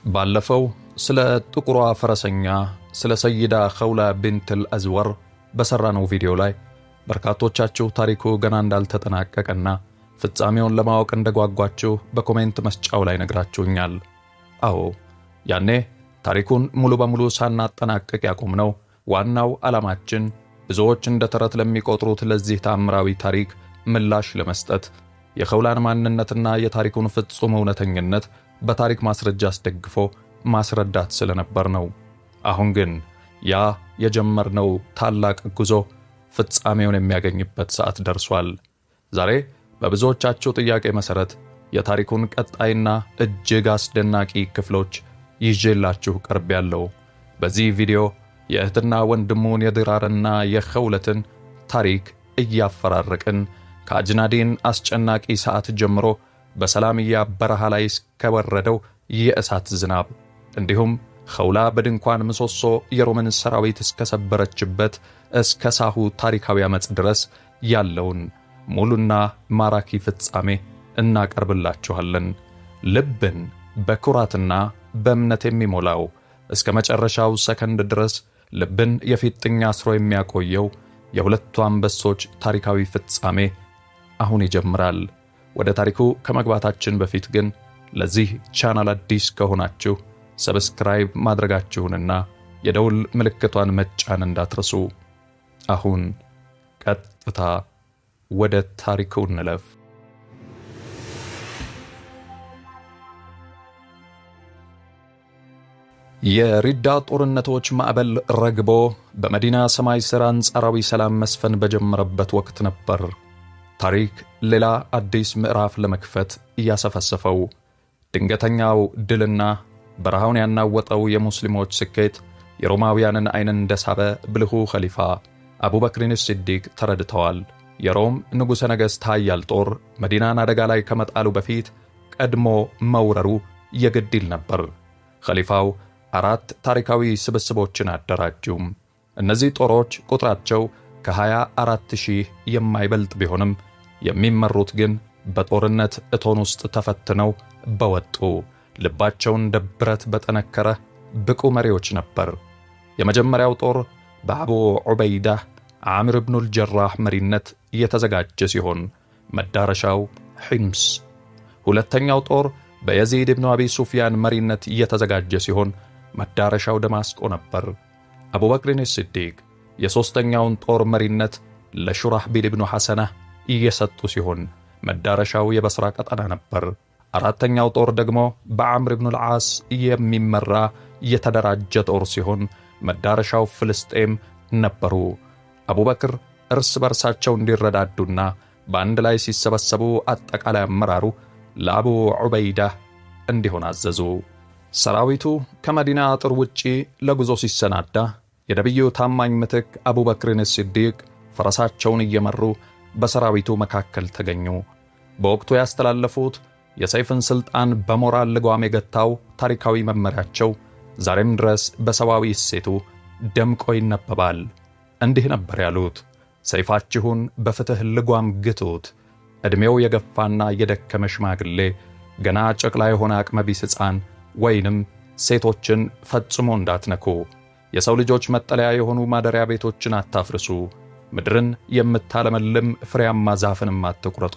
ባለፈው ስለ ጥቁሯ ፈረሰኛ ስለ ሰይዳ ኸውላ ቢንተል አዝወር በሰራነው ቪዲዮ ላይ በርካቶቻችሁ ታሪኩ ገና እንዳልተጠናቀቀና ፍጻሜውን ለማወቅ እንደጓጓችሁ በኮሜንት መስጫው ላይ ነግራችሁኛል። አዎ ያኔ ታሪኩን ሙሉ በሙሉ ሳናጠናቀቅ ያቆምነው ዋናው ዓላማችን ብዙዎች እንደ ተረት ለሚቆጥሩት ለዚህ ታምራዊ ታሪክ ምላሽ ለመስጠት የኸውላን ማንነትና የታሪኩን ፍጹም እውነተኝነት በታሪክ ማስረጃ አስደግፎ ማስረዳት ስለነበር ነው። አሁን ግን ያ የጀመርነው ታላቅ ጉዞ ፍጻሜውን የሚያገኝበት ሰዓት ደርሷል። ዛሬ በብዙዎቻችሁ ጥያቄ መሰረት የታሪኩን ቀጣይና እጅግ አስደናቂ ክፍሎች ይዤላችሁ ቀርቤያለሁ። በዚህ ቪዲዮ የእህትና ወንድሙን የድራርና የኸውለትን ታሪክ እያፈራረቅን ከአጅናዲን አስጨናቂ ሰዓት ጀምሮ በሰላምያ በረሃ ላይ እስከወረደው የእሳት ዝናብ እንዲሁም ኸውላ በድንኳን ምሰሶ የሮምን ሰራዊት እስከሰበረችበት እስከ ሳሁ ታሪካዊ ዓመፅ ድረስ ያለውን ሙሉና ማራኪ ፍጻሜ እናቀርብላችኋለን። ልብን በኩራትና በእምነት የሚሞላው እስከ መጨረሻው ሰከንድ ድረስ ልብን የፊጥኝ አስሮ የሚያቆየው የሁለቱ አንበሶች ታሪካዊ ፍጻሜ አሁን ይጀምራል። ወደ ታሪኩ ከመግባታችን በፊት ግን ለዚህ ቻናል አዲስ ከሆናችሁ ሰብስክራይብ ማድረጋችሁንና የደውል ምልክቷን መጫን እንዳትረሱ። አሁን ቀጥታ ወደ ታሪኩ እንለፍ። የሪዳ ጦርነቶች ማዕበል ረግቦ በመዲና ሰማይ ስር አንጻራዊ ሰላም መስፈን በጀመረበት ወቅት ነበር ታሪክ ሌላ አዲስ ምዕራፍ ለመክፈት እያሰፈሰፈው። ድንገተኛው ድልና በረሃውን ያናወጠው የሙስሊሞች ስኬት የሮማውያንን ዓይን እንደሳበ ብልሁ ኸሊፋ አቡበክርን ሲዲቅ ተረድተዋል። የሮም ንጉሠ ነገሥት ኃያል ጦር መዲናን አደጋ ላይ ከመጣሉ በፊት ቀድሞ መውረሩ የግድ ይል ነበር። ኸሊፋው 4 ታሪካዊ ስብስቦችን አደራጁም። እነዚህ ጦሮች ቁጥራቸው ከ24,000 የማይበልጥ ቢሆንም የሚመሩት ግን በጦርነት እቶን ውስጥ ተፈትነው በወጡ ልባቸውን ደብረት በጠነከረ ብቁ መሪዎች ነበር። የመጀመሪያው ጦር በአቡ ዑበይዳ ዓምር ኢብኑል ጀራህ መሪነት የተዘጋጀ ሲሆን መዳረሻው ሒምስ። ሁለተኛው ጦር በየዚድ ኢብኑ አቢ ሱፊያን መሪነት የተዘጋጀ ሲሆን መዳረሻው ደማስቆ ነበር። አቡበክርን ሲዲቅ የሦስተኛውን ጦር መሪነት ለሹራህቢል ኢብኑ ሐሰና እየሰጡ ሲሆን መዳረሻው የበስራ ቀጠና ነበር። አራተኛው ጦር ደግሞ በዓምር ኢብኑል ዓስ የሚመራ የተደራጀ ጦር ሲሆን መዳረሻው ፍልስጤም ነበሩ። አቡበክር እርስ በርሳቸው እንዲረዳዱና በአንድ ላይ ሲሰበሰቡ አጠቃላይ አመራሩ ለአቡ ዑበይዳ እንዲሆን አዘዙ። ሰራዊቱ ከመዲና አጥር ውጪ ለጉዞ ሲሰናዳ የነቢዩ ታማኝ ምትክ አቡበክርን ሲዲቅ ፈረሳቸውን እየመሩ በሰራዊቱ መካከል ተገኙ። በወቅቱ ያስተላለፉት የሰይፍን ሥልጣን በሞራል ልጓም የገታው ታሪካዊ መመሪያቸው ዛሬም ድረስ በሰዋዊ እሴቱ ደምቆ ይነበባል። እንዲህ ነበር ያሉት: ሰይፋችሁን በፍትሕ ልጓም ግቱት። ዕድሜው የገፋና የደከመ ሽማግሌ፣ ገና ጨቅላ የሆነ አቅመቢስ ሕፃን ወይንም ሴቶችን ፈጽሞ እንዳትነኩ። የሰው ልጆች መጠለያ የሆኑ ማደሪያ ቤቶችን አታፍርሱ። ምድርን የምታለመልም ፍሬያማ ዛፍንም አትቁረጡ።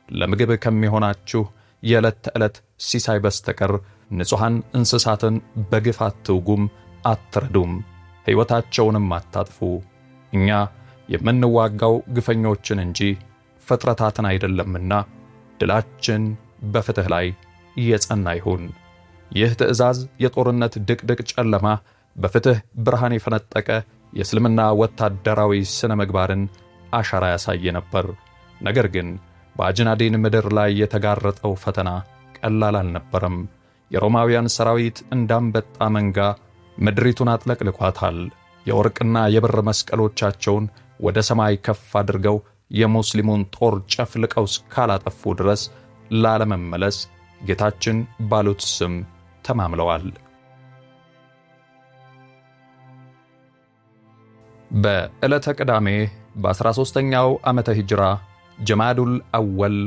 ለምግብ ከሚሆናችሁ የዕለት ተዕለት ሲሳይ በስተቀር ንጹሐን እንስሳትን በግፍ አትውጉም፣ አትረዱም፣ ሕይወታቸውንም አታጥፉ። እኛ የምንዋጋው ግፈኞችን እንጂ ፍጥረታትን አይደለምና ድላችን በፍትሕ ላይ የጸና ይሁን። ይህ ትእዛዝ የጦርነት ድቅድቅ ጨለማ በፍትሕ ብርሃን የፈነጠቀ የእስልምና ወታደራዊ ስነ ምግባርን አሻራ ያሳየ ነበር። ነገር ግን በአጅናዲን ምድር ላይ የተጋረጠው ፈተና ቀላል አልነበረም። የሮማውያን ሰራዊት እንዳንበጣ መንጋ ምድሪቱን አጥለቅልቋታል። የወርቅና የብር መስቀሎቻቸውን ወደ ሰማይ ከፍ አድርገው የሙስሊሙን ጦር ጨፍልቀው እስካላጠፉ ድረስ ላለመመለስ ጌታችን ባሉት ስም ተማምለዋል። በዕለተ ቅዳሜ በ13ኛው ዓመተ ሂጅራ ጀማዱል አወል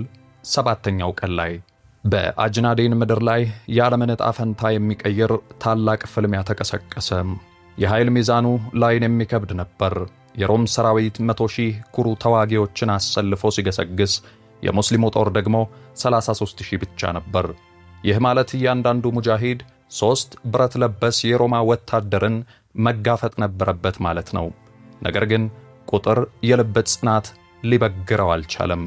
7ኛው ቀን ላይ በአጅናዴን ምድር ላይ የዓለምን ዕጣ ፈንታ የሚቀይር ታላቅ ፍልሚያ ተቀሰቀሰ። የኃይል ሚዛኑ ላይን የሚከብድ ነበር። የሮም ሰራዊት 100,000 ኩሩ ተዋጊዎችን አሰልፎ ሲገሰግስ፣ የሙስሊሙ ጦር ደግሞ 33,000 ብቻ ነበር። ይህ ማለት እያንዳንዱ ሙጃሂድ 3 ብረት ለበስ የሮማ ወታደርን መጋፈጥ ነበረበት ማለት ነው። ነገር ግን ቁጥር የልብ ጽናት ሊበግረው አልቻለም።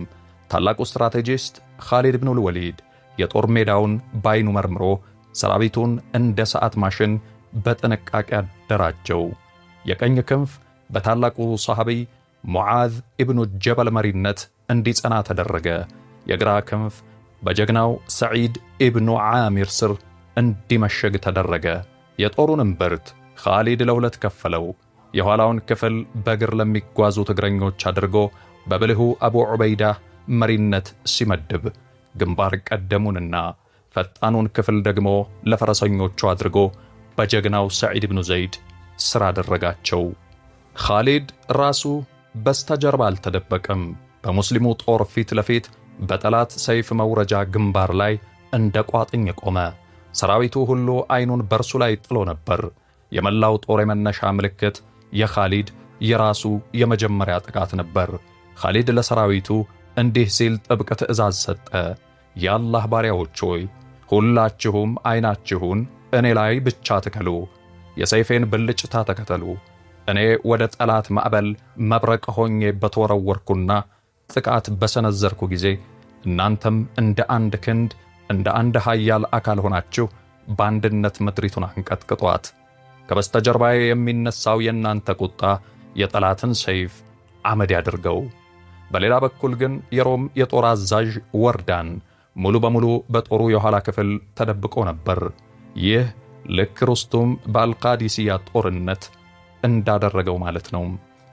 ታላቁ ስትራቴጂስት ኻሊድ ብኑል ወሊድ የጦር ሜዳውን ባይኑ መርምሮ ሰራዊቱን እንደ ሰዓት ማሽን በጥንቃቄ አደራጀው። የቀኝ ክንፍ በታላቁ ሰሃቢ ሙዓዝ ኢብኑ ጀበል መሪነት እንዲጸና ተደረገ። የግራ ክንፍ በጀግናው ሰዒድ ኢብኑ ዓሚር ስር እንዲመሸግ ተደረገ። የጦሩን እምብርት ኻሊድ ለሁለት ከፈለው። የኋላውን ክፍል በእግር ለሚጓዙት እግረኞች አድርጎ በብልሁ አቡ ዑበይዳ መሪነት ሲመድብ፣ ግንባር ቀደሙንና ፈጣኑን ክፍል ደግሞ ለፈረሰኞቹ አድርጎ በጀግናው ሰዒድ ብኑ ዘይድ ሥራ አደረጋቸው። ኻሊድ ራሱ በስተጀርባ አልተደበቀም። በሙስሊሙ ጦር ፊት ለፊት በጠላት ሰይፍ መውረጃ ግንባር ላይ እንደ ቋጥኝ ቆመ። ሰራዊቱ ሁሉ አይኑን በርሱ ላይ ጥሎ ነበር። የመላው ጦር የመነሻ ምልክት የኻሊድ የራሱ የመጀመሪያ ጥቃት ነበር። ኻሊድ ለሰራዊቱ እንዲህ ሲል ጥብቅ ትእዛዝ ሰጠ። የአላህ ባሪያዎች ሆይ ሁላችሁም አይናችሁን እኔ ላይ ብቻ ትከሉ፣ የሰይፌን ብልጭታ ተከተሉ። እኔ ወደ ጠላት ማዕበል መብረቅ ሆኜ በተወረወርኩና ጥቃት በሰነዘርኩ ጊዜ እናንተም እንደ አንድ ክንድ እንደ አንድ ኃያል አካል ሆናችሁ በአንድነት ምድሪቱን አንቀጥቅጧት። ከበስተጀርባዬ የሚነሳው የእናንተ ቁጣ የጠላትን ሰይፍ አመድ ያድርገው። በሌላ በኩል ግን የሮም የጦር አዛዥ ወርዳን ሙሉ በሙሉ በጦሩ የኋላ ክፍል ተደብቆ ነበር። ይህ ልክ ሩስቱም በአልቃዲሲያ ጦርነት እንዳደረገው ማለት ነው።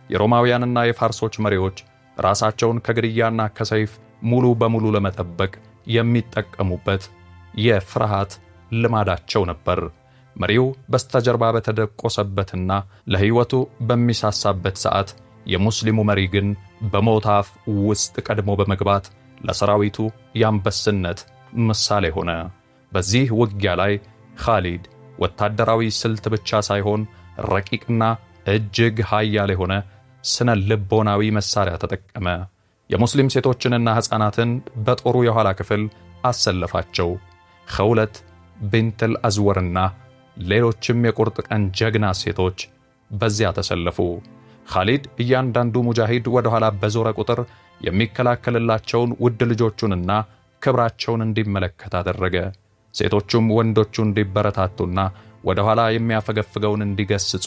የሮማውያንና የፋርሶች መሪዎች ራሳቸውን ከግድያና ከሰይፍ ሙሉ በሙሉ ለመጠበቅ የሚጠቀሙበት የፍርሃት ልማዳቸው ነበር። መሪው በስተጀርባ በተደቆሰበትና ለሕይወቱ በሚሳሳበት ሰዓት የሙስሊሙ መሪ ግን በሞት አፍ ውስጥ ቀድሞ በመግባት ለሰራዊቱ የአንበስነት ምሳሌ ሆነ። በዚህ ውጊያ ላይ ኻሊድ ወታደራዊ ስልት ብቻ ሳይሆን ረቂቅና እጅግ ኃያል የሆነ ስነ ልቦናዊ መሳሪያ ተጠቀመ። የሙስሊም ሴቶችንና ሕፃናትን በጦሩ የኋላ ክፍል አሰለፋቸው። ኸውለት ቢንትል አዝወርና ሌሎችም የቁርጥ ቀን ጀግና ሴቶች በዚያ ተሰለፉ። ኻሊድ እያንዳንዱ ሙጃሂድ ወደ ኋላ በዞረ ቁጥር የሚከላከልላቸውን ውድ ልጆቹንና ክብራቸውን እንዲመለከት አደረገ። ሴቶቹም ወንዶቹ እንዲበረታቱና ወደ ኋላ የሚያፈገፍገውን እንዲገስጹ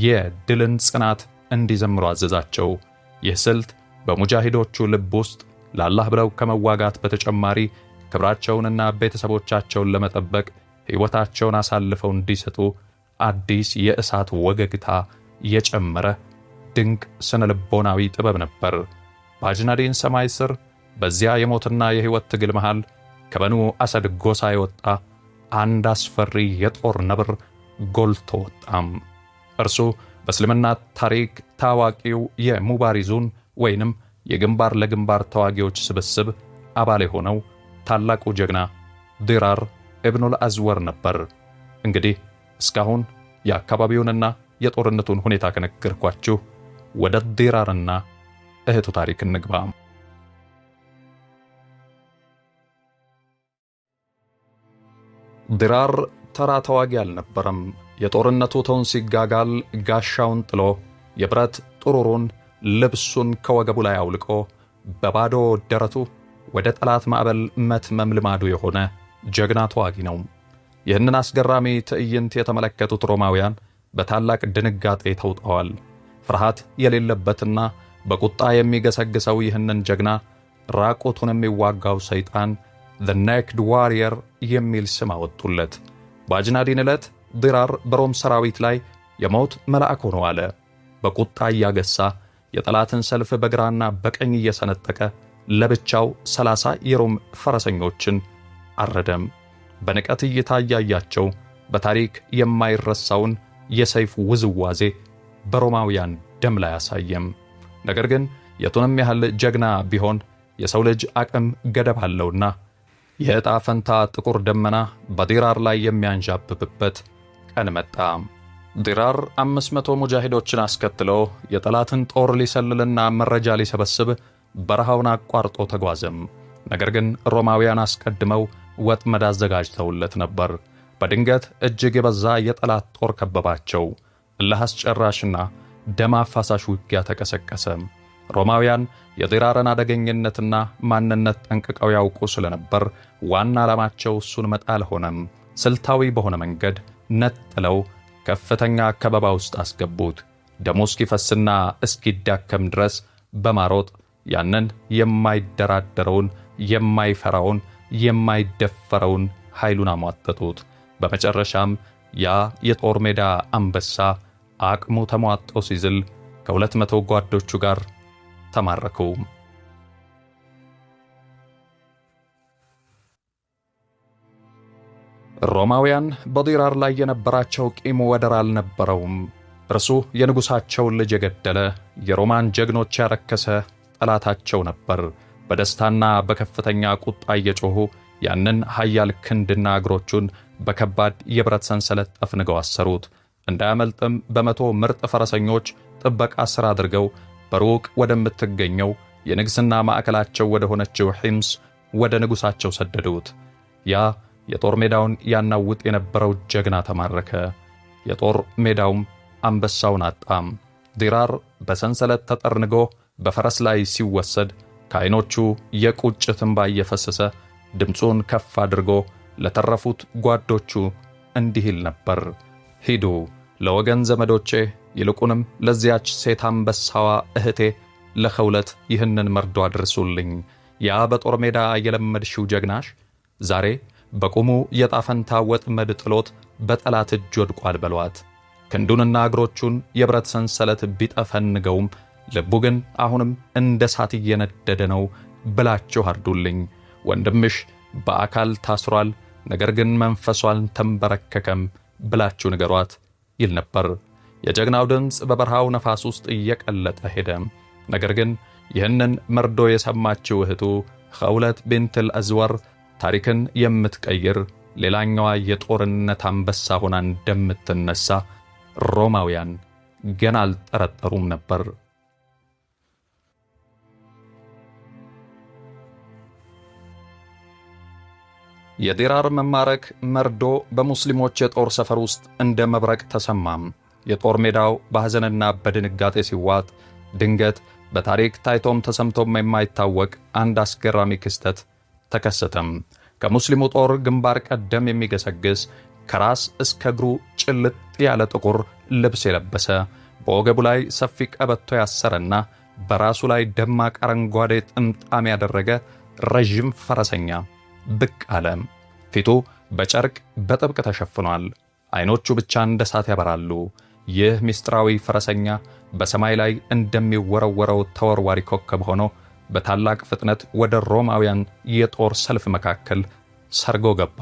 የድልን ጽናት እንዲዘምሩ አዘዛቸው። ይህ ስልት በሙጃሂዶቹ ልብ ውስጥ ለአላህ ብለው ከመዋጋት በተጨማሪ ክብራቸውንና ቤተሰቦቻቸውን ለመጠበቅ ሕይወታቸውን አሳልፈው እንዲሰጡ አዲስ የእሳት ወገግታ የጨመረ ድንቅ ስነ ልቦናዊ ጥበብ ነበር። በአጅናዴን ሰማይ ስር በዚያ የሞትና የሕይወት ትግል መሃል ከበኑ አሰድ ጎሳ የወጣ አንድ አስፈሪ የጦር ነብር ጎልቶ ወጣም። እርሱ በእስልምና ታሪክ ታዋቂው የሙባሪዙን ወይንም የግንባር ለግንባር ተዋጊዎች ስብስብ አባል የሆነው ታላቁ ጀግና ዲራር ኢብኑል አዝወር ነበር። እንግዲህ እስካሁን የአካባቢውንና የጦርነቱን ሁኔታ ከነገርኳችሁ ወደ ዲራርና እህቱ ታሪክ እንግባ። ዲራር ተራ ተዋጊ አልነበረም። የጦርነቱ ቶን ሲጋጋል ጋሻውን ጥሎ የብረት ጥሩሩን ልብሱን ከወገቡ ላይ አውልቆ በባዶ ደረቱ ወደ ጠላት ማዕበል መትመም ልማዱ የሆነ ጀግና ተዋጊ ነው። ይህንን አስገራሚ ትዕይንት የተመለከቱት ሮማውያን በታላቅ ድንጋጤ ተውጠዋል። ፍርሃት የሌለበትና በቁጣ የሚገሰግሰው ይህንን ጀግና ራቁቱን የሚዋጋው ሰይጣን ዘ ኔክድ ዋሪየር የሚል ስም አወጡለት። በአጅናዲን ዕለት ዲራር በሮም ሰራዊት ላይ የሞት መልአክ ሆኖ አለ። በቁጣ እያገሳ የጠላትን ሰልፍ በግራና በቀኝ እየሰነጠቀ ለብቻው 30 የሮም ፈረሰኞችን አረደም። በንቀት እይታ እያያቸው በታሪክ የማይረሳውን የሰይፍ ውዝዋዜ በሮማውያን ደም ላይ አሳየም። ነገር ግን የቱንም ያህል ጀግና ቢሆን የሰው ልጅ አቅም ገደብ አለውና የዕጣ ፈንታ ጥቁር ደመና በዲራር ላይ የሚያንዣብብበት ቀን መጣ። ዲራር 500 ሙጃሂዶችን አስከትሎ የጠላትን ጦር ሊሰልልና መረጃ ሊሰበስብ በረሃውን አቋርጦ ተጓዘም። ነገር ግን ሮማውያን አስቀድመው ወጥመድ አዘጋጅተውለት ነበር። በድንገት እጅግ የበዛ የጠላት ጦር ከበባቸው። እልህ አስጨራሽና ደም አፋሳሽ ውጊያ ተቀሰቀሰ። ሮማውያን የዲራርን አደገኝነትና ማንነት ጠንቅቀው ያውቁ ስለነበር ዋና ዓላማቸው እሱን መጣል ሆነም። ስልታዊ በሆነ መንገድ ነጥለው ከፍተኛ ከበባ ውስጥ አስገቡት። ደሙ እስኪፈስና እስኪዳከም ድረስ በማሮጥ ያንን የማይደራደረውን፣ የማይፈራውን፣ የማይደፈረውን ኃይሉን አሟጠጡት። በመጨረሻም ያ የጦር ሜዳ አንበሳ አቅሙ ተሟጦ ሲዝል ከ200 ጓዶቹ ጋር ተማረኩ። ሮማውያን በዲራር ላይ የነበራቸው ቂም ወደር አልነበረውም። እርሱ የንጉሣቸውን ልጅ የገደለ የሮማን ጀግኖች ያረከሰ ጠላታቸው ነበር። በደስታና በከፍተኛ ቁጣ እየጮኹ ያንን ኃያል ክንድና እግሮቹን በከባድ የብረት ሰንሰለት ጠፍንገው አሰሩት። እንዳያመልጥም በመቶ ምርጥ ፈረሰኞች ጥበቃ ሥራ አድርገው በሩቅ ወደምትገኘው የንግሥና ማዕከላቸው ወደ ሆነችው ሒምስ ወደ ንጉሣቸው ሰደዱት። ያ የጦር ሜዳውን ያናውጥ የነበረው ጀግና ተማረከ። የጦር ሜዳውም አንበሳውን አጣም። ዲራር በሰንሰለት ተጠርንጎ በፈረስ ላይ ሲወሰድ ከዓይኖቹ የቁጭት እንባ እየፈሰሰ ድምፁን ከፍ አድርጎ ለተረፉት ጓዶቹ እንዲህ ይል ነበር። ሂዱ ለወገን ዘመዶቼ፣ ይልቁንም ለዚያች ሴት አንበሳዋ እህቴ ለኸውለት ይህንን መርዶ አድርሱልኝ። ያ በጦር ሜዳ የለመድሽው ጀግናሽ ዛሬ በቁሙ የጣፈንታ ወጥመድ ጥሎት በጠላት እጅ ወድቋል በሏት። ክንዱንና እግሮቹን የብረት ሰንሰለት ቢጠፈንገውም ልቡ ግን አሁንም እንደ እሳት እየነደደ ነው ብላችሁ አርዱልኝ። ወንድምሽ በአካል ታስሯል፣ ነገር ግን መንፈሱ አልተንበረከከም ብላችሁ ንገሯት ይል ነበር። የጀግናው ድምፅ በበረሃው ነፋስ ውስጥ እየቀለጠ ሄደ። ነገር ግን ይህንን መርዶ የሰማችው እህቱ ኸውለት ቢንትል አዝወር ታሪክን የምትቀይር ሌላኛዋ የጦርነት አንበሳ ሆና እንደምትነሳ ሮማውያን ገና አልጠረጠሩም ነበር። የዲራር መማረክ መርዶ በሙስሊሞች የጦር ሰፈር ውስጥ እንደ መብረቅ ተሰማም። የጦር ሜዳው በሐዘንና በድንጋጤ ሲዋጥ ድንገት በታሪክ ታይቶም ተሰምቶም የማይታወቅ አንድ አስገራሚ ክስተት ተከሰተም። ከሙስሊሙ ጦር ግንባር ቀደም የሚገሰግስ ከራስ እስከ እግሩ ጭልጥ ያለ ጥቁር ልብስ የለበሰ በወገቡ ላይ ሰፊ ቀበቶ ያሰረና በራሱ ላይ ደማቅ አረንጓዴ ጥምጣም ያደረገ ረዥም ፈረሰኛ ብቅ አለ። ፊቱ በጨርቅ በጥብቅ ተሸፍኗል። ዓይኖቹ ብቻ እንደ እሳት ያበራሉ። ይህ ምስጢራዊ ፈረሰኛ በሰማይ ላይ እንደሚወረወረው ተወርዋሪ ኮከብ ሆኖ በታላቅ ፍጥነት ወደ ሮማውያን የጦር ሰልፍ መካከል ሰርጎ ገባ።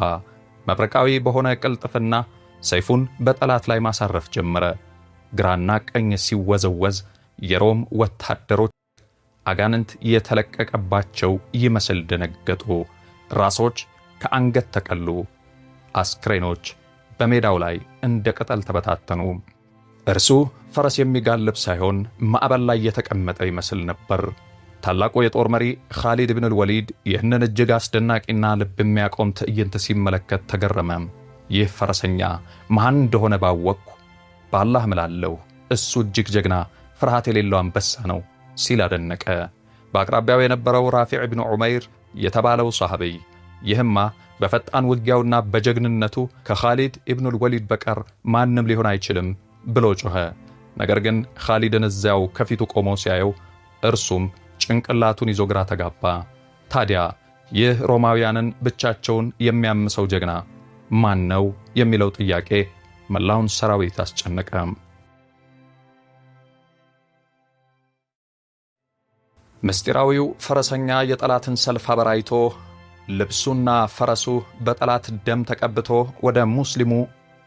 መብረቃዊ በሆነ ቅልጥፍና ሰይፉን በጠላት ላይ ማሳረፍ ጀመረ። ግራና ቀኝ ሲወዘወዝ የሮም ወታደሮች አጋንንት የተለቀቀባቸው ይመስል ደነገጡ። ራሶች ከአንገት ተቀሉ። አስክሬኖች በሜዳው ላይ እንደ ቅጠል ተበታተኑ። እርሱ ፈረስ የሚጋልብ ሳይሆን ማዕበል ላይ የተቀመጠ ይመስል ነበር። ታላቁ የጦር መሪ ኻሊድ ብን አልወሊድ ይህንን እጅግ አስደናቂና ልብ የሚያቆም ትዕይንት ሲመለከት ተገረመ። ይህ ፈረሰኛ ማን እንደሆነ ባወቅኩ በአላህ እምላለሁ እሱ እጅግ ጀግና፣ ፍርሃት የሌለው አንበሳ ነው ሲል አደነቀ። በአቅራቢያው የነበረው ራፊዕ ብን ዑመይር የተባለው ሰሃቢይ ይህማ በፈጣን ውጊያውና በጀግንነቱ ከኻሊድ ኢብኑ አልወሊድ በቀር ማንም ሊሆን አይችልም ብሎ ጮኸ። ነገር ግን ኻሊድን እዚያው ከፊቱ ቆሞ ሲያየው እርሱም ጭንቅላቱን ይዞ ግራ ተጋባ። ታዲያ ይህ ሮማውያንን ብቻቸውን የሚያምሰው ጀግና ማን ነው የሚለው ጥያቄ መላውን ሰራዊት አስጨነቀ። ምስጢራዊው ፈረሰኛ የጠላትን ሰልፍ አበራይቶ ልብሱና ፈረሱ በጠላት ደም ተቀብቶ ወደ ሙስሊሙ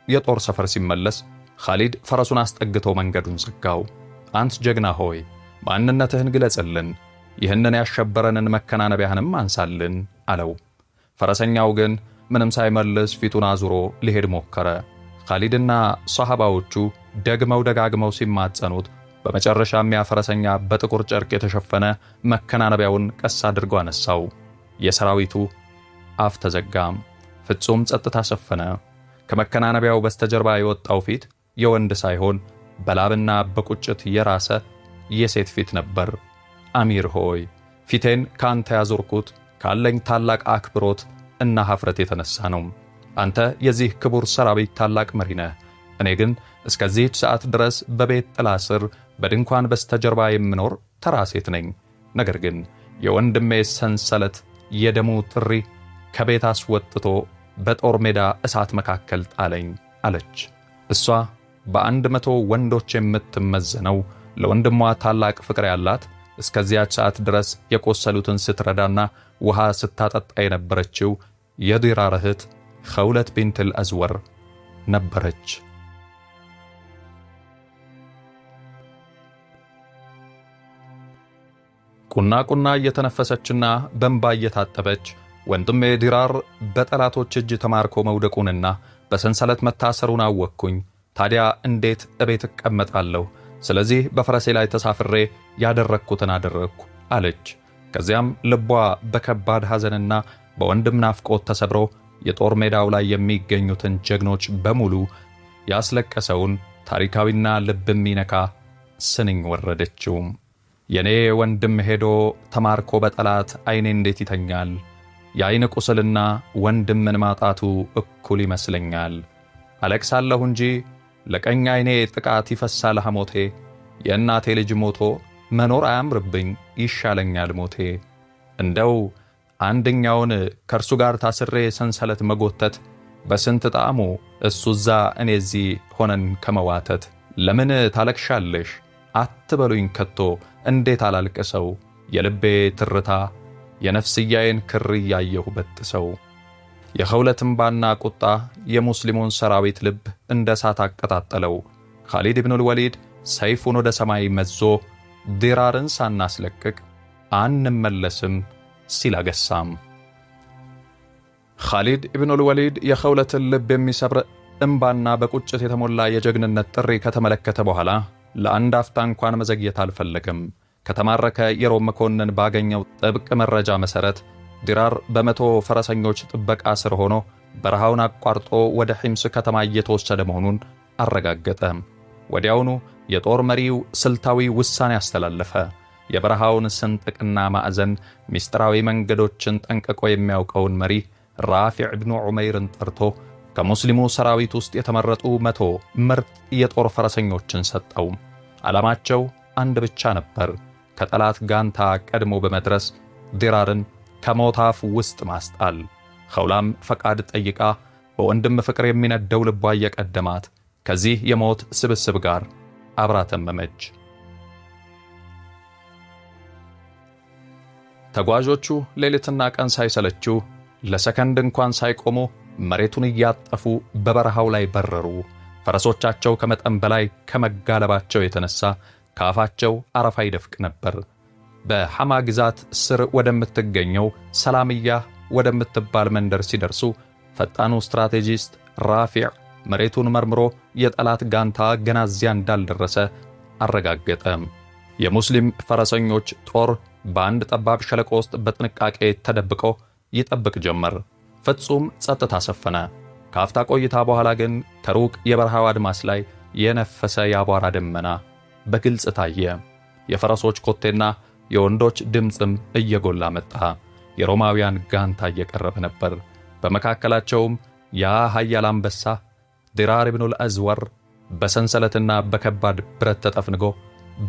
የጦር ሰፈር ሲመለስ ኻሊድ ፈረሱን አስጠግቶ መንገዱን ዘጋው። አንት ጀግና ሆይ ማንነትህን ግለጽልን፣ ይህንን ያሸበረንን መከናነቢያህንም አንሳልን አለው። ፈረሰኛው ግን ምንም ሳይመልስ ፊቱን አዙሮ ሊሄድ ሞከረ። ኻሊድና ሰሃባዎቹ ደግመው ደጋግመው ሲማጸኑት በመጨረሻም ያ ፈረሰኛ በጥቁር ጨርቅ የተሸፈነ መከናነቢያውን ቀስ አድርጎ አነሳው። የሰራዊቱ አፍ ተዘጋም። ፍጹም ጸጥታ ሰፈነ። ከመከናነቢያው በስተጀርባ የወጣው ፊት የወንድ ሳይሆን በላብና በቁጭት የራሰ የሴት ፊት ነበር። አሚር ሆይ ፊቴን ካንተ ያዞርኩት ካለኝ ታላቅ አክብሮት እና ኀፍረት የተነሳ ነው። አንተ የዚህ ክቡር ሰራዊት ታላቅ መሪ ነህ። እኔ ግን እስከዚህች ሰዓት ድረስ በቤት ጥላ ስር በድንኳን በስተጀርባ የምኖር ተራ ሴት ነኝ። ነገር ግን የወንድሜ ሰንሰለት የደሙ ጥሪ ከቤት አስወጥቶ በጦር ሜዳ እሳት መካከል ጣለኝ አለች። እሷ በ100 ወንዶች የምትመዘነው ለወንድሟ ታላቅ ፍቅር ያላት እስከዚያች ሰዓት ድረስ የቆሰሉትን ስትረዳና ውሃ ስታጠጣ የነበረችው የዲራር እህት ኸውለት ቢንትል አዝወር ነበረች። ቁና እየተነፈሰችና በእንባ እየታጠበች ወንድሜ ዲራር በጠላቶች እጅ ተማርኮ መውደቁንና በሰንሰለት መታሰሩን አወቅኩኝ። ታዲያ እንዴት እቤት እቀመጣለሁ? ስለዚህ በፈረሴ ላይ ተሳፍሬ ያደረግኩትን አደረግኩ አለች። ከዚያም ልቧ በከባድ ሐዘንና በወንድም ናፍቆት ተሰብሮ የጦር ሜዳው ላይ የሚገኙትን ጀግኖች በሙሉ ያስለቀሰውን ታሪካዊና ልብ የሚነካ ስንኝ ወረደችው። የኔ ወንድም ሄዶ ተማርኮ በጠላት ዓይኔ እንዴት ይተኛል? የዓይን ቁስልና ወንድምን ማጣቱ እኩል ይመስለኛል። አለቅሳለሁ እንጂ ለቀኝ ዓይኔ ጥቃት ይፈሳል ሐሞቴ። የእናቴ ልጅ ሞቶ መኖር አያምርብኝ ይሻለኛል ሞቴ። እንደው አንደኛውን ከእርሱ ጋር ታስሬ ሰንሰለት መጎተት በስንት ጣዕሙ እሱ እዛ እኔ እዚህ ሆነን ከመዋተት። ለምን ታለቅሻለሽ አትበሉኝ ከቶ እንዴት አላልቅሰው? የልቤ ትርታ የነፍስያዬን ክር እያየሁ በጥሰው። የኸውለት እምባና ቁጣ የሙስሊሙን ሰራዊት ልብ እንደ እሳት አቀጣጠለው። ኻሊድ ኢብኑል ወሊድ ሰይፉን ወደ ሰማይ መዞ ዲራርን ሳናስለቅቅ አንመለስም ሲል አገሳም። ኻሊድ ኢብኑል ወሊድ የኸውለትን ልብ የሚሰብር እምባና በቁጭት የተሞላ የጀግንነት ጥሪ ከተመለከተ በኋላ ለአንድ አፍታ እንኳን መዘግየት አልፈለገም። ከተማረከ የሮም መኮንን ባገኘው ጥብቅ መረጃ መሠረት ዲራር በ100 ፈረሰኞች ጥበቃ ስር ሆኖ በረሃውን አቋርጦ ወደ ሒምስ ከተማ እየተወሰደ መሆኑን አረጋገጠ። ወዲያውኑ የጦር መሪው ስልታዊ ውሳኔ አስተላለፈ። የበረሃውን ስንጥቅና ማዕዘን ምስጢራዊ መንገዶችን ጠንቅቆ የሚያውቀውን መሪ ራፊዕ ኢብኑ ዑመይርን ጠርቶ ከሙስሊሙ ሰራዊት ውስጥ የተመረጡ 100 ምርጥ የጦር ፈረሰኞችን ሰጠው። ዓላማቸው አንድ ብቻ ነበር፤ ከጠላት ጋንታ ቀድሞ በመድረስ ዲራርን ከሞት አፍ ውስጥ ማስጣል። ኸውላም ፈቃድ ጠይቃ በወንድም ፍቅር የሚነደው ልቧ እየቀደማት ከዚህ የሞት ስብስብ ጋር አብራ ተመመች። ተጓዦቹ ሌሊትና ቀን ሳይሰለቹ ለሰከንድ እንኳን ሳይቆሙ መሬቱን እያጠፉ በበረሃው ላይ በረሩ። ፈረሶቻቸው ከመጠን በላይ ከመጋለባቸው የተነሳ ከአፋቸው አረፋ ይደፍቅ ነበር። በሐማ ግዛት ስር ወደምትገኘው ሰላምያ ወደምትባል መንደር ሲደርሱ ፈጣኑ ስትራቴጂስት ራፊዕ መሬቱን መርምሮ የጠላት ጋንታ ገና እዚያ እንዳልደረሰ አረጋገጠ። የሙስሊም ፈረሰኞች ጦር በአንድ ጠባብ ሸለቆ ውስጥ በጥንቃቄ ተደብቆ ይጠብቅ ጀመር። ፍጹም ጸጥታ ሰፈነ። ከአፍታ ቆይታ በኋላ ግን ከሩቅ የበረሃው አድማስ ላይ የነፈሰ የአቧራ ደመና በግልጽ ታየ። የፈረሶች ኮቴና የወንዶች ድምፅም እየጎላ መጣ። የሮማውያን ጋንታ እየቀረበ ነበር። በመካከላቸውም ያ ኃያል አንበሳ ዲራር ኢብኑል አዝወር በሰንሰለትና በከባድ ብረት ተጠፍንጎ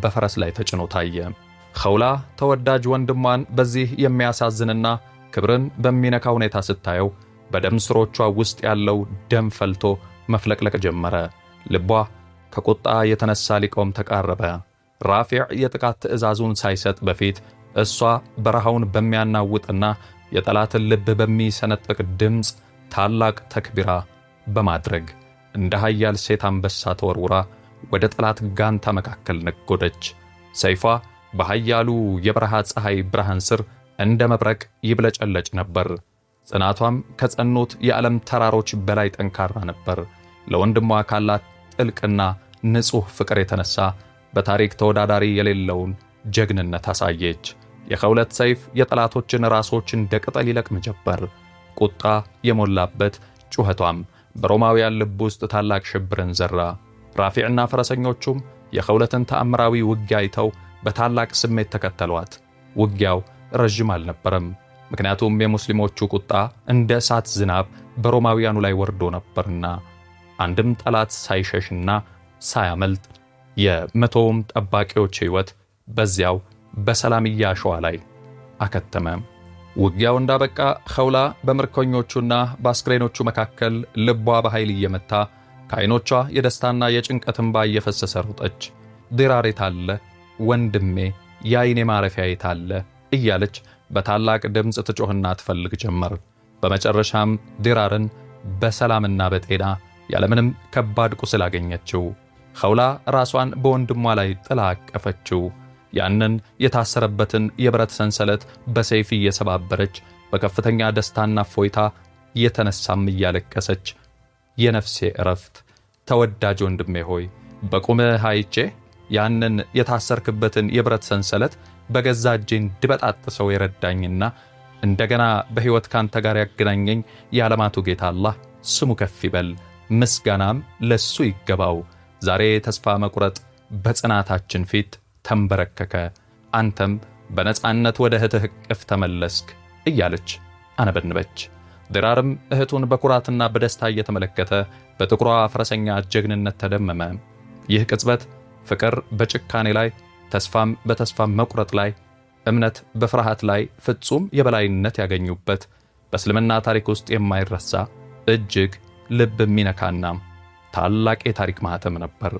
በፈረስ ላይ ተጭኖ ታየ። ኸውላ ተወዳጅ ወንድሟን በዚህ የሚያሳዝንና ክብርን በሚነካ ሁኔታ ስታየው በደም ስሮቿ ውስጥ ያለው ደም ፈልቶ መፍለቅለቅ ጀመረ። ልቧ ከቁጣ የተነሳ ሊቆም ተቃረበ። ራፊዕ የጥቃት ትዕዛዙን ሳይሰጥ በፊት እሷ በረሃውን በሚያናውጥና የጠላትን ልብ በሚሰነጥቅ ድምፅ ታላቅ ተክቢራ በማድረግ እንደ ኃያል ሴት አንበሳ ተወርውራ ወደ ጠላት ጋንታ መካከል ነጎደች። ሰይፏ በኃያሉ የበረሃ ፀሐይ ብርሃን ስር እንደ መብረቅ ይብለጨለጭ ነበር። ጽናቷም ከጸኑት የዓለም ተራሮች በላይ ጠንካራ ነበር። ለወንድሟ ካላት ጥልቅና ንጹሕ ፍቅር የተነሳ በታሪክ ተወዳዳሪ የሌለውን ጀግንነት አሳየች። የኸውለት ሰይፍ የጠላቶችን ራሶች እንደ ቅጠል ይለቅም ጀመር። ቁጣ የሞላበት ጩኸቷም በሮማውያን ልብ ውስጥ ታላቅ ሽብርን ዘራ። ራፊዕና ፈረሰኞቹም የኸውለትን ተአምራዊ ውጊያ አይተው በታላቅ ስሜት ተከተሏት። ውጊያው ረዥም አልነበረም፣ ምክንያቱም የሙስሊሞቹ ቁጣ እንደ እሳት ዝናብ በሮማውያኑ ላይ ወርዶ ነበርና። አንድም ጠላት ሳይሸሽና ሳያመልጥ የመቶውም ጠባቂዎች ሕይወት በዚያው በሰላምያ አሸዋ ላይ አከተመ። ውጊያው እንዳበቃ ኸውላ በምርኮኞቹና በአስክሬኖቹ መካከል ልቧ በኃይል እየመታ ከዓይኖቿ የደስታና የጭንቀት እንባ እየፈሰሰ ሮጠች። ዲራር የታለ ወንድሜ፣ የዓይኔ ማረፊያ የታለ እያለች በታላቅ ድምፅ ትጮህና ትፈልግ ጀመር። በመጨረሻም ዲራርን በሰላምና በጤና ያለምንም ከባድ ቁስል አገኘችው። ኸውላ ራሷን በወንድሟ ላይ ጥላ አቀፈችው። ያንን የታሰረበትን የብረት ሰንሰለት በሰይፍ እየሰባበረች በከፍተኛ ደስታና ፎይታ የተነሳም እያለቀሰች የነፍሴ ዕረፍት ተወዳጅ ወንድሜ ሆይ በቁምህ አይቼ ያንን የታሰርክበትን የብረት ሰንሰለት በገዛ እጄ እንድበጣጥሰው የረዳኝና እንደገና በሕይወት ካንተ ጋር ያገናኘኝ የዓለማቱ ጌታ አላህ ስሙ ከፍ ይበል፣ ምስጋናም ለሱ ይገባው። ዛሬ ተስፋ መቁረጥ በጽናታችን ፊት ተንበረከከ፣ አንተም በነጻነት ወደ እህትህ እቅፍ ተመለስክ እያለች አነበንበች። ዲራርም እህቱን በኩራትና በደስታ እየተመለከተ በጥቁሯ ፈረሰኛ ጀግንነት ተደመመ። ይህ ቅጽበት ፍቅር በጭካኔ ላይ፣ ተስፋም በተስፋ መቁረጥ ላይ፣ እምነት በፍርሃት ላይ ፍጹም የበላይነት ያገኙበት በእስልምና ታሪክ ውስጥ የማይረሳ እጅግ ልብ የሚነካና ታላቅ የታሪክ ማህተም ነበር።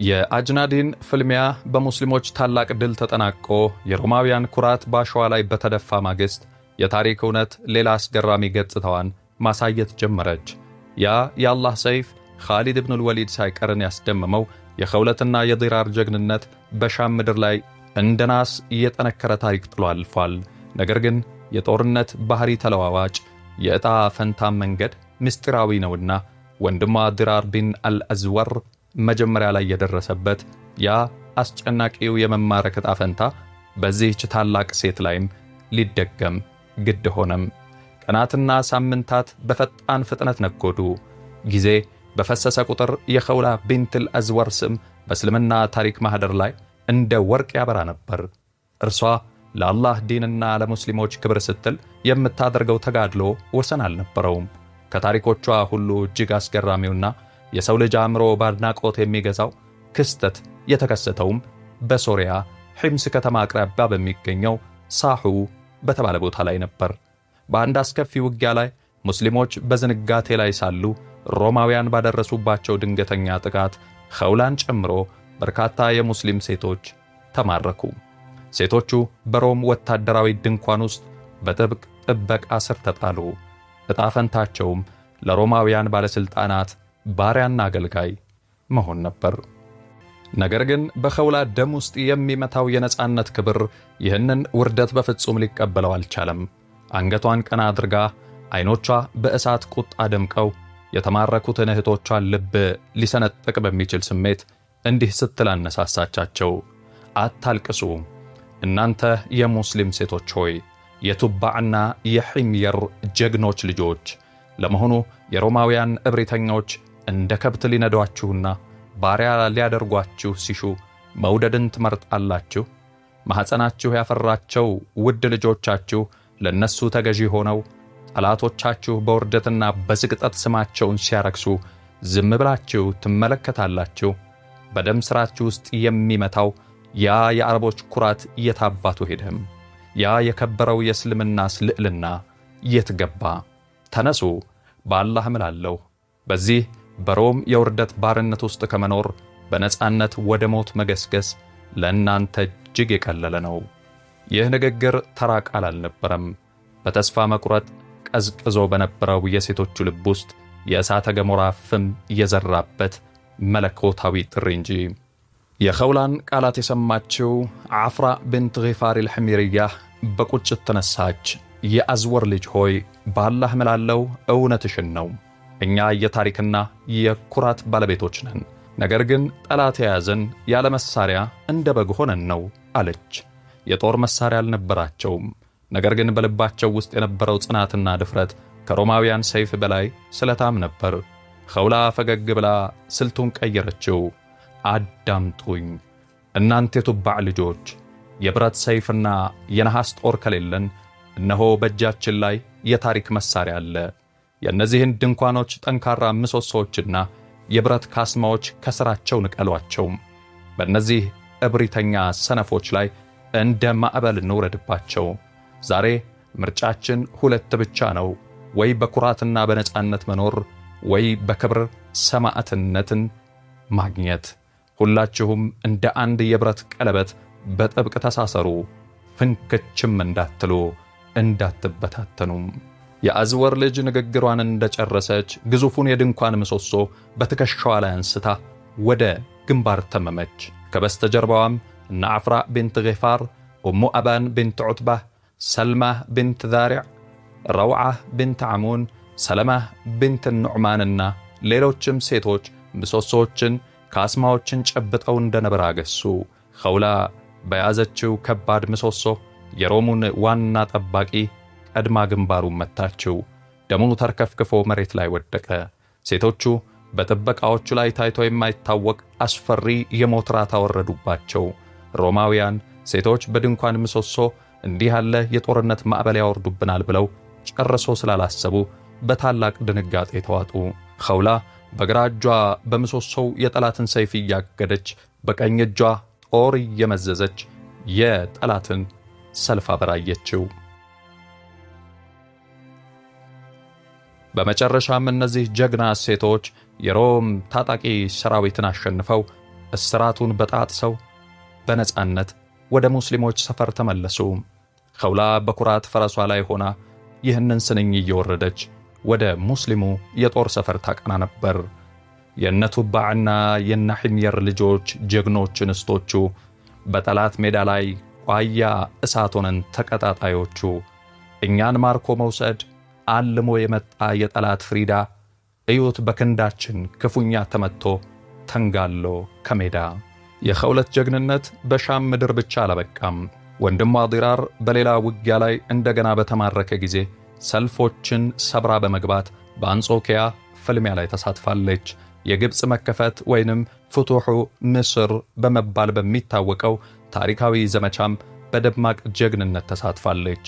የአጅናዲን ፍልሚያ በሙስሊሞች ታላቅ ድል ተጠናቆ የሮማውያን ኩራት በአሸዋ ላይ በተደፋ ማግስት የታሪክ እውነት ሌላ አስገራሚ ገጽታዋን ማሳየት ጀመረች። ያ የአላህ ሰይፍ ኻሊድ ኢብኑል ወሊድ ሳይቀርን ያስደመመው የኸውለትና የዲራር ጀግንነት በሻም ምድር ላይ እንደ ናስ እየጠነከረ ታሪክ ጥሎ አልፏል። ነገር ግን የጦርነት ባህሪ ተለዋዋጭ፣ የዕጣ ፈንታም መንገድ ምስጢራዊ ነውና ወንድሟ ዲራር ቢን አልአዝወር መጀመሪያ ላይ የደረሰበት ያ አስጨናቂው የመማረክ ዕጣ ፈንታ በዚህች ታላቅ ሴት ላይም ሊደገም ግድ ሆነም። ቀናትና ሳምንታት በፈጣን ፍጥነት ነጎዱ። ጊዜ በፈሰሰ ቁጥር የኸውላ ቢንትል አዝወር ስም በእስልምና ታሪክ ማህደር ላይ እንደ ወርቅ ያበራ ነበር። እርሷ ለአላህ ዲንና ለሙስሊሞች ክብር ስትል የምታደርገው ተጋድሎ ወሰን አልነበረውም። ከታሪኮቿ ሁሉ እጅግ አስገራሚውና የሰው ልጅ አእምሮ በአድናቆት የሚገዛው ክስተት የተከሰተውም በሶሪያ ሒምስ ከተማ አቅራቢያ በሚገኘው ሳሑ በተባለ ቦታ ላይ ነበር። በአንድ አስከፊ ውጊያ ላይ ሙስሊሞች በዝንጋቴ ላይ ሳሉ ሮማውያን ባደረሱባቸው ድንገተኛ ጥቃት ኸውላን ጨምሮ በርካታ የሙስሊም ሴቶች ተማረኩ። ሴቶቹ በሮም ወታደራዊ ድንኳን ውስጥ በጥብቅ ጥበቃ ስር ተጣሉ። ዕጣ ፈንታቸውም ለሮማውያን ባለሥልጣናት ባሪያና አገልጋይ መሆን ነበር። ነገር ግን በኸውላ ደም ውስጥ የሚመታው የነጻነት ክብር ይህንን ውርደት በፍጹም ሊቀበለው አልቻለም። አንገቷን ቀና አድርጋ ዓይኖቿ በእሳት ቁጣ ደምቀው የተማረኩትን እህቶቿን ልብ ሊሰነጥቅ በሚችል ስሜት እንዲህ ስትል አነሳሳቻቸው። አታልቅሱ፣ እናንተ የሙስሊም ሴቶች ሆይ፣ የቱባዕና የሒምየር ጀግኖች ልጆች። ለመሆኑ የሮማውያን እብሪተኞች እንደ ከብት ሊነዷችሁና ባሪያ ሊያደርጓችሁ ሲሹ መውደድን ትመርጣላችሁ? ማኅፀናችሁ ያፈራቸው ውድ ልጆቻችሁ ለነሱ ተገዢ ሆነው ጠላቶቻችሁ በውርደትና በዝቅጠት ስማቸውን ሲያረክሱ ዝም ብላችሁ ትመለከታላችሁ? በደም ሥራችሁ ውስጥ የሚመታው ያ የአረቦች ኩራት የታባቱ ሄደም? ያ የከበረው የእስልምና ልዕልና የት ገባ? ተነሱ፣ በአላህ እምላለሁ በዚህ በሮም የውርደት ባርነት ውስጥ ከመኖር በነጻነት ወደ ሞት መገስገስ ለእናንተ እጅግ የቀለለ ነው። ይህ ንግግር ተራ ቃል አልነበረም። በተስፋ መቁረጥ ቀዝቅዞ በነበረው የሴቶቹ ልብ ውስጥ የእሳተ ገሞራ ፍም የዘራበት መለኮታዊ ጥሪ እንጂ። የኸውላን ቃላት የሰማችው ዓፍራ ብንት ጊፋር አልሕሚርያ በቁጭት ተነሳች። የአዝወር ልጅ ሆይ በአላህ እምላለሁ እውነትሽን ነው። እኛ የታሪክና የኩራት ባለቤቶች ነን። ነገር ግን ጠላት የያዘን ያለ መሳሪያ እንደ በግ ሆነን ነው አለች። የጦር መሳሪያ አልነበራቸውም። ነገር ግን በልባቸው ውስጥ የነበረው ጽናትና ድፍረት ከሮማውያን ሰይፍ በላይ ስለታም ነበር። ኸውላ ፈገግ ብላ ስልቱን ቀየረችው። አዳምጡኝ እናንተ የቱባዕ ልጆች፣ የብረት ሰይፍና የነሐስ ጦር ከሌለን እነሆ በእጃችን ላይ የታሪክ መሳሪያ አለ። የእነዚህን ድንኳኖች ጠንካራ ምሰሶዎችና የብረት ካስማዎች ከስራቸው ንቀሏቸው። በእነዚህ እብሪተኛ ሰነፎች ላይ እንደ ማዕበል እንውረድባቸው። ዛሬ ምርጫችን ሁለት ብቻ ነው፣ ወይ በኩራትና በነጻነት መኖር፣ ወይ በክብር ሰማዕትነትን ማግኘት። ሁላችሁም እንደ አንድ የብረት ቀለበት በጥብቅ ተሳሰሩ፣ ፍንክችም እንዳትሉ፣ እንዳትበታተኑም። የአዝወር ልጅ ንግግሯን እንደጨረሰች ግዙፉን የድንኳን ምሰሶ በትከሻዋ ላይ አንስታ ወደ ግንባር ተመመች። ከበስተጀርባዋም እነ ዓፍራ ብንት ጊፋር፣ ኡሙ አባን ብንት ዑትባህ፣ ሰልማህ ብንት ዛሪዕ፣ ረውዓህ ብንት ዓሙን፣ ሰለማህ ብንት ኑዕማንና ሌሎችም ሴቶች ምሰሶዎችን ካስማዎችን ጨብጠው እንደ ነብር አገሱ። ኸውላ በያዘችው ከባድ ምሰሶ የሮሙን ዋና ጠባቂ ቀድማ ግንባሩን መታችው። ደሙኑ ተርከፍክፎ መሬት ላይ ወደቀ። ሴቶቹ በጥበቃዎቹ ላይ ታይቶ የማይታወቅ አስፈሪ የሞት ራት አወረዱባቸው። ሮማውያን ሴቶች በድንኳን ምሰሶ እንዲህ ያለ የጦርነት ማዕበል ያወርዱብናል ብለው ጨርሶ ስላላሰቡ በታላቅ ድንጋጤ ተዋጡ። ኸውላ በግራ እጇ በምሰሶው የጠላትን ሰይፍ እያገደች በቀኝ እጇ ጦር እየመዘዘች የጠላትን ሰልፍ አበራየችው። በመጨረሻም እነዚህ ጀግና ሴቶች የሮም ታጣቂ ሰራዊትን አሸንፈው እስራቱን በጣጥሰው በነጻነት ወደ ሙስሊሞች ሰፈር ተመለሱ። ኸውላ በኩራት ፈረሷ ላይ ሆና ይህንን ስንኝ እየወረደች ወደ ሙስሊሙ የጦር ሰፈር ታቀና ነበር። የነቱባዕና የናሕምየር ልጆች ጀግኖች እንስቶቹ በጠላት ሜዳ ላይ ቋያ እሳት ሆነን ተቀጣጣዮቹ እኛን ማርኮ መውሰድ አልሞ የመጣ የጠላት ፍሪዳ እዩት በክንዳችን ክፉኛ ተመቶ ተንጋሎ ከሜዳ። የኸውለት ጀግንነት በሻም ምድር ብቻ አላበቃም። ወንድሟ ዲራር በሌላ ውጊያ ላይ እንደገና በተማረከ ጊዜ ሰልፎችን ሰብራ በመግባት በአንጾኪያ ፍልሚያ ላይ ተሳትፋለች። የግብፅ መከፈት ወይንም ፍቱሑ ምስር በመባል በሚታወቀው ታሪካዊ ዘመቻም በደማቅ ጀግንነት ተሳትፋለች።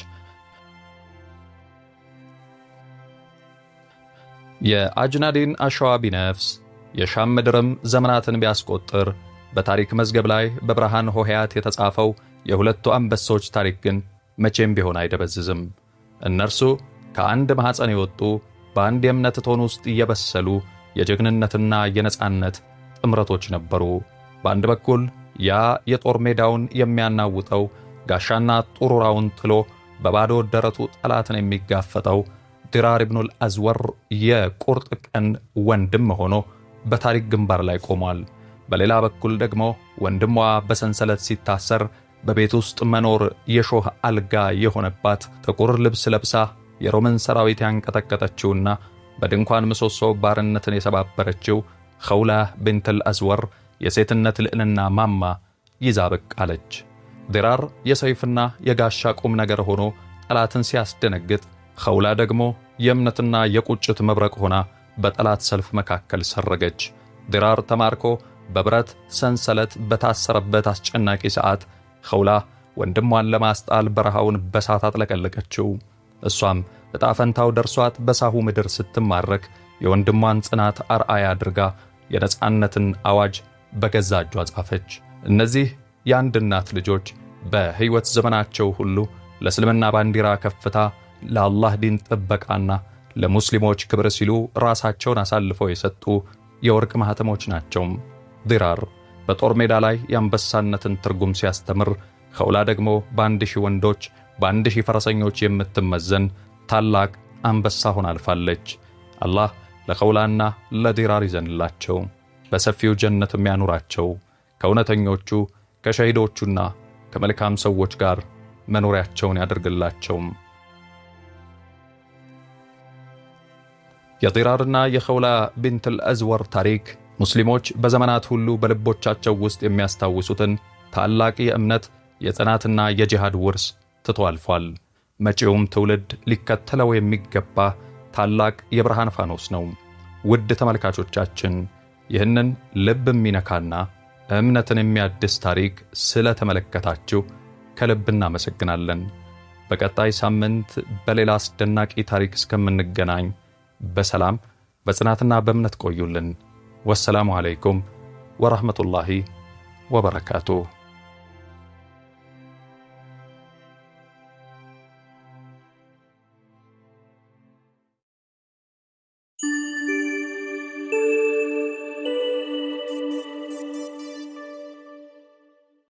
የአጅናዲን አሸዋቢ ነፍስ የሻም ምድርም ዘመናትን ቢያስቆጥር በታሪክ መዝገብ ላይ በብርሃን ሆሄያት የተጻፈው የሁለቱ አንበሶች ታሪክ ግን መቼም ቢሆን አይደበዝዝም። እነርሱ ከአንድ ማኅፀን የወጡ በአንድ የእምነት እቶን ውስጥ እየበሰሉ የጀግንነትና የነጻነት ጥምረቶች ነበሩ። በአንድ በኩል ያ የጦር ሜዳውን የሚያናውጠው ጋሻና ጡሩራውን ጥሎ በባዶ ደረቱ ጠላትን የሚጋፈጠው ዲራር ኢብኑል አዝወር የቁርጥ ቀን ወንድም ሆኖ በታሪክ ግንባር ላይ ቆሟል። በሌላ በኩል ደግሞ ወንድሟ በሰንሰለት ሲታሰር በቤት ውስጥ መኖር የሾህ አልጋ የሆነባት ጥቁር ልብስ ለብሳ የሮምን ሰራዊት ያንቀጠቀጠችውና በድንኳን ምሰሶ ባርነትን የሰባበረችው ኸውላ ብንትል አዝወር የሴትነት ልዕልና ማማ ይዛ ብቅ አለች። ዲራር የሰይፍና የጋሻ ቁም ነገር ሆኖ ጠላትን ሲያስደነግጥ፣ ኸውላ ደግሞ የእምነትና የቁጭት መብረቅ ሆና በጠላት ሰልፍ መካከል ሰረገች። ዲራር ተማርኮ በብረት ሰንሰለት በታሰረበት አስጨናቂ ሰዓት ኸውላ ወንድሟን ለማስጣል በረሃውን በሳት አጥለቀለቀችው። እሷም ዕጣ ፈንታው ደርሷት በሳሁ ምድር ስትማረክ የወንድሟን ጽናት አርአያ አድርጋ የነጻነትን አዋጅ በገዛ እጇ ጻፈች። እነዚህ የአንድ እናት ልጆች በሕይወት ዘመናቸው ሁሉ ለእስልምና ባንዲራ ከፍታ፣ ለአላህ ዲን ጥበቃና ለሙስሊሞች ክብር ሲሉ ራሳቸውን አሳልፈው የሰጡ የወርቅ ማኅተሞች ናቸው። ዲራር በጦር ሜዳ ላይ የአንበሳነትን ትርጉም ሲያስተምር፣ ኸውላ ደግሞ በ1000 ወንዶች በ1000 ፈረሰኞች የምትመዘን ታላቅ አንበሳ ሆና አልፋለች። አላህ ለኸውላና ለዲራር ይዘንላቸው፣ በሰፊው ጀነትም ያኑራቸው። ከእውነተኞቹ ከሸሂዶቹና ከመልካም ሰዎች ጋር መኖሪያቸውን ያደርግላቸውም። የዲራርና የኸውላ ቢንት አልአዝወር ታሪክ ሙስሊሞች በዘመናት ሁሉ በልቦቻቸው ውስጥ የሚያስታውሱትን ታላቅ የእምነት የጽናትና የጂሃድ ውርስ ትቶ አልፏል። መጪውም ትውልድ ሊከተለው የሚገባ ታላቅ የብርሃን ፋኖስ ነው። ውድ ተመልካቾቻችን ይህንን ልብ የሚነካና እምነትን የሚያድስ ታሪክ ስለተመለከታችሁ ከልብ እናመሰግናለን። በቀጣይ ሳምንት በሌላ አስደናቂ ታሪክ እስከምንገናኝ በሰላም በጽናትና በእምነት ቆዩልን። ወሰላሙ ዓለይኩም ወራህመቱላሂ ወበረካቱሁ።